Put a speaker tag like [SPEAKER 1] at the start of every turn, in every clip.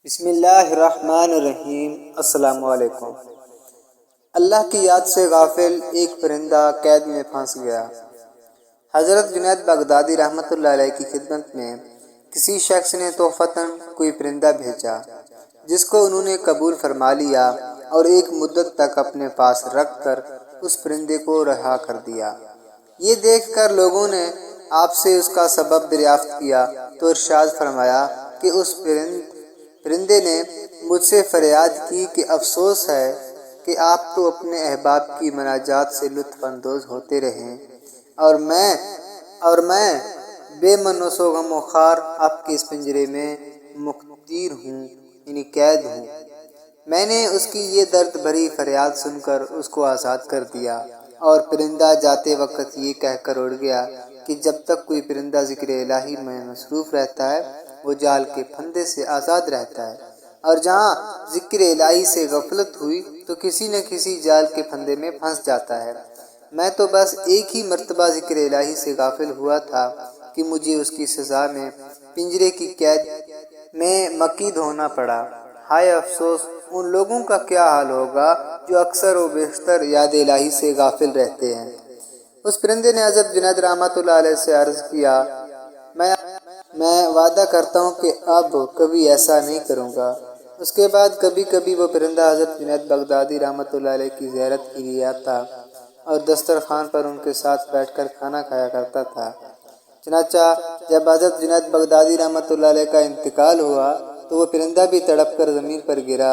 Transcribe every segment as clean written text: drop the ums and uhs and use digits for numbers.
[SPEAKER 1] بسم اللہ الرحمن الرحیم۔ السلام علیکم۔ اللہ کی یاد سے غافل ایک پرندہ قید میں پھنس گیا۔ حضرت جنید بغدادی رحمۃ اللہ علیہ کی خدمت میں کسی شخص نے تحفتاً کوئی پرندہ بھیجا جس کو انہوں نے قبول فرما لیا اور ایک مدت تک اپنے پاس رکھ کر اس پرندے کو رہا کر دیا۔ یہ دیکھ کر لوگوں نے آپ سے اس کا سبب دریافت کیا تو ارشاد فرمایا کہ اس پرندے نے مجھ سے فریاد کی کہ افسوس ہے کہ آپ تو اپنے احباب کی مناجات سے لطف اندوز ہوتے رہیں اور میں بے من و غم و خار آپ کے اس پنجرے میں مقید ہوں، یعنی قید ہوں۔ میں نے اس کی یہ درد بھری فریاد سن کر اس کو آزاد کر دیا، اور پرندہ جاتے وقت یہ کہہ کر اڑ گیا کہ جب تک کوئی پرندہ ذکر الہی میں مصروف رہتا ہے وہ جال کے پھندے سے آزاد رہتا ہے، اور جہاں ذکر الہی سے غفلت ہوئی تو کسی نہ کسی جال کے پھندے میں پھنس جاتا ہے۔ میں تو بس ایک ہی مرتبہ ذکر الہی سے غافل ہوا تھا کہ مجھے اس کی سزا میں پنجرے کی قید میں مقید ہونا پڑا۔ ہائے افسوس ان لوگوں کا کیا حال ہوگا جو اکثر و بیشتر یاد الہی سے غافل رہتے ہیں۔ اس پرندے نے حضرت جنید رحمۃ اللہ علیہ سے عرض کیا، میں وعدہ کرتا ہوں کہ اب کبھی ایسا نہیں کروں گا۔ اس کے بعد کبھی کبھی وہ پرندہ حضرت جنید بغدادی رحمۃ اللہ علیہ کی زیارت کے لیے آتا اور دسترخوان پر ان کے ساتھ بیٹھ کر کھانا کھایا کرتا تھا۔ چنانچہ جب حضرت جنید بغدادی رحمۃ اللہ علیہ کا انتقال ہوا تو وہ پرندہ بھی تڑپ کر زمین پر گرا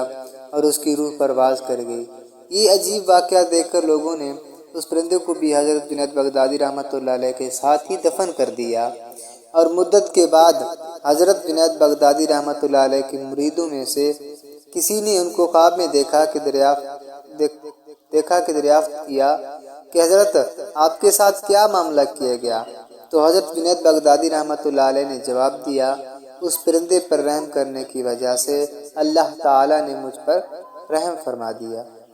[SPEAKER 1] اور اس کی روح پرواز کر گئی۔ یہ عجیب واقعہ دیکھ کر لوگوں نے اس پرندے کو بھی حضرت جنید بغدادی رحمۃ اللہ علیہ کے ساتھ ہی دفن کر دیا، اور مدت کے بعد حضرت جنید بغدادی رحمۃ اللہ علیہ کے مریدوں میں سے کسی نے ان کو خواب میں دیکھا کہ دریافت کیا کہ حضرت آپ کے ساتھ کیا معاملہ کیا گیا؟ تو حضرت جنید بغدادی رحمۃ اللہ علیہ نے جواب دیا، اس پرندے پر رحم کرنے کی وجہ سے اللہ تعالیٰ نے مجھ پر رحم فرما دیا۔